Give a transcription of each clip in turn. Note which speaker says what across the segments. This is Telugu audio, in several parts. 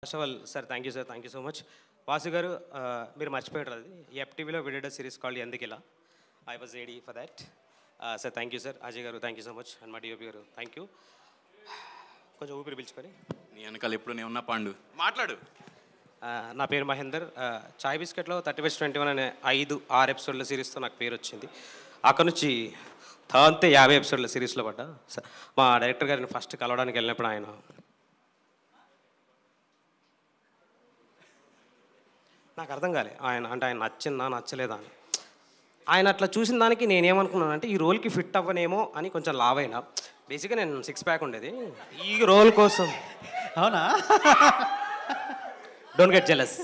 Speaker 1: First of all sir thank you so much. Vasu గారు మీరు మర్చిపోయారు అది ఎఫ్టీవీలో విడిడ్ సిరీస్ కాల్డ్ ఎందుకు ఇలా. I was ready for that. Sir thank you sir. Ajay గారు thank you so much. And మా డిఓపి గారు థ్యాంక్ యూ. కొంచెం ఊపిరి పిలుచుకొని
Speaker 2: నీ వెనకాల ఎప్పుడు నేను ఉన్నా పాండు మాట్లాడు.
Speaker 1: నా పేరు మహేందర్. చాయ్ బిస్కెట్లో 30/21 అనే 5-6 ఎపిసోడ్ల సిరీస్తో నాకు పేరు వచ్చింది. అక్కడ నుంచి అంతే 50 ఎపిసోడ్ల సిరీస్లో పడ్డా. మా డైరెక్టర్ గారిని ఫస్ట్ కలవడానికి వెళ్ళినప్పుడు ఆయన నాకు అర్థం కాలే ఆయన నచ్చిందా నచ్చలేదా అని. ఆయన అట్లా చూసిన దానికి నేనేమనుకున్నానంటే ఈ రోల్కి ఫిట్ అవ్వనేమో అని కొంచెం లావైనా. బేసిక్గా నేను 6 ప్యాక్ ఉండేది ఈ రోల్ కోసం.
Speaker 3: అవునా?
Speaker 1: Don't get jealous.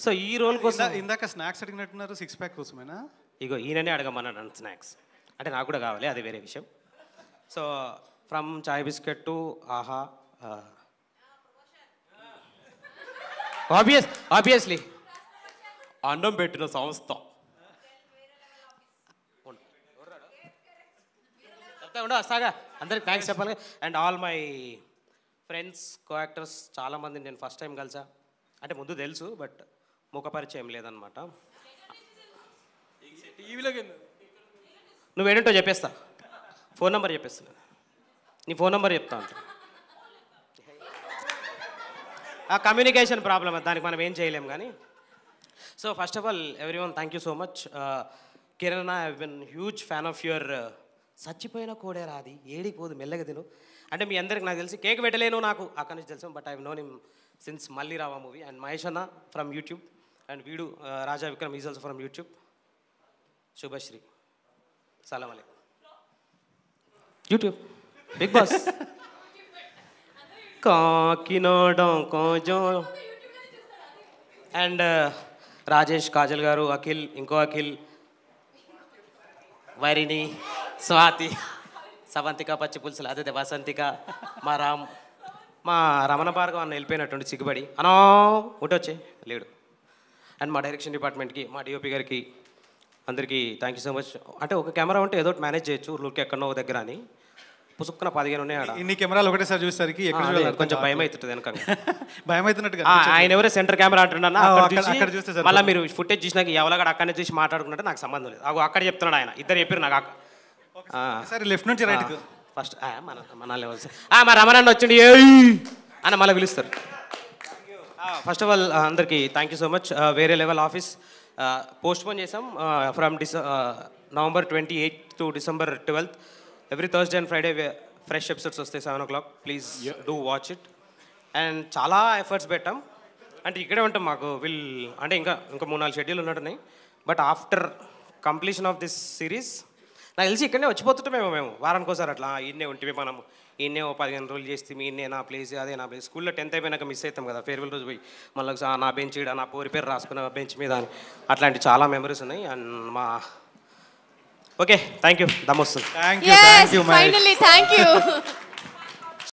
Speaker 1: సో ఈ రోల్ కోసం
Speaker 3: ఇందాక స్నాక్స్ అడిగినట్టున్నారు, 6 ప్యాక్ కోసమేనా?
Speaker 1: ఇగో ఈయననే అడగమన్నాడు స్నాక్స్. అంటే నాకు కూడా కావాలి, అది వేరే విషయం. So from chai biscuit to ఆహా, ఆబ్వియస్లీ అన్నం పెట్టిన సంస్థ. వస్తాగా అందరికి థ్యాంక్స్ చెప్పాలి. And all my friends, co actors చాలామంది నేను ఫస్ట్ టైం కలిసా. అంటే ముందు తెలుసు బట్ ముఖపరిచయం లేదనమాట. నువ్వేంటో చెప్పేస్తా, ఫోన్ నెంబర్ చెప్పేస్తా. నీ ఫోన్ నెంబర్ చెప్తా అంట. ఆ కమ్యూనికేషన్ ప్రాబ్లమ్, దానికి మనం ఏం చేయలేం కానీ. So first of all everyone thank you so much. Kiran, I have been huge fan of your చచ్చిపోయిన కోడే రాది ఏడికి పోదు మెల్లగా తిను. అంటే మీ అందరికి నాకు తెలిసి కేక్ పెట్టలేను నాకు అక్కడి నుంచి తెలుసు, but I known him since మళ్ళీ రావా మూవీ. అండ్ మహేష్ అన్న ఫ్రమ్ యూట్యూబ్. అండ్ వీడు Raja Vikram is also from YouTube. Subhashri సలాం అలైకుం. యూట్యూబ్ బిగ్ బాస్ కాకినాడ కాజో. అండ్ రాజేష్, కాజల్ గారు, అఖిల్, ఇంకో అఖిల్, వైరిని, స్వాతి, సవంతిక, పచ్చి పులుసులు, అదే వసంతిక, మా రమణ భార్గవ్ అన్న వెళ్ళిపోయినటువంటి సిగ్గుబడి అనో ఉంటొచ్చే లేడు. అండ్ మా డైరెక్షన్ డిపార్ట్మెంట్కి, మా డిఓపి గారికి అందరికీ థ్యాంక్ యూ సో మచ్. అంటే ఒక కెమెరా ఉంటే ఏదో మేనేజ్ చేయొచ్చు, ఊరికి ఎక్కడో దగ్గర అని. పుసుక్కున 15 ఉన్నాయి ఆడ.
Speaker 3: ఇన్ని కెమెరాలు ఒకటేసారి చూసేసరికి
Speaker 1: కొంచెం భయం అవుతుంది వెనక.
Speaker 3: భయం అవుతున్నట్టుగా
Speaker 1: ఆయన ఎవరో సెంటర్ కెమెరా అంటున్నా. మళ్ళీ మీరు ఫుటేజ్ చూసినాక ఎవరికాడ అక్కడనే చూసి మాట్లాడుకున్నట్టు నాకు సంబంధం లేదు. అక్కడ చెప్తున్నాడు ఆయన, ఇద్దరు చెప్పారు నాకు.
Speaker 3: సరే లెఫ్ట్ నుంచి రైట్
Speaker 1: ఫస్ట్ మన మా రమణాన్ని వచ్చిండి అని మళ్ళీ పిలుస్తారు. ఫస్ట్ ఆఫ్ ఆల్ అందరికీ థ్యాంక్ యూ సో మచ్. వేరే లెవెల్ ఆఫీస్ పోస్ట్పోన్ చేసాం from November 28th to December 12th. Every Thursday and Friday fresh episodes వస్తాయి 7 o'clock. Please do watch it. And చాలా ఎఫర్ట్స్ పెట్టాం. అంటే ఇక్కడే ఉంటాం మాకు అంటే ఇంకా 3-4 షెడ్యూల్ ఉన్నట్టున్నాయి. But after completion of this series నాకు తెలిసి ఇక్కడనే వచ్చిపోతుంటామేమో మేము వారానికోసారి అట్లా. ఈయనే ఉంటే మనం ఈయనే 15 రోజులు చేస్తే ఈయనే నా ప్లేస్, అదే నా ప్లేస్. స్కూల్లో 10th అయిపోయినాక మిస్ అవుతాం కదా, ఫేర్వెల్ రోజు పోయి మళ్ళీ నా బెంచ్ నా పేరు రాసుకున్న బెంచ్ మీద అని. అట్లాంటి చాలా మెమరీస్ ఉన్నాయి. And okay thank you. దమ్ వస్తుంది.
Speaker 3: Thank you.
Speaker 4: Finally, thank you.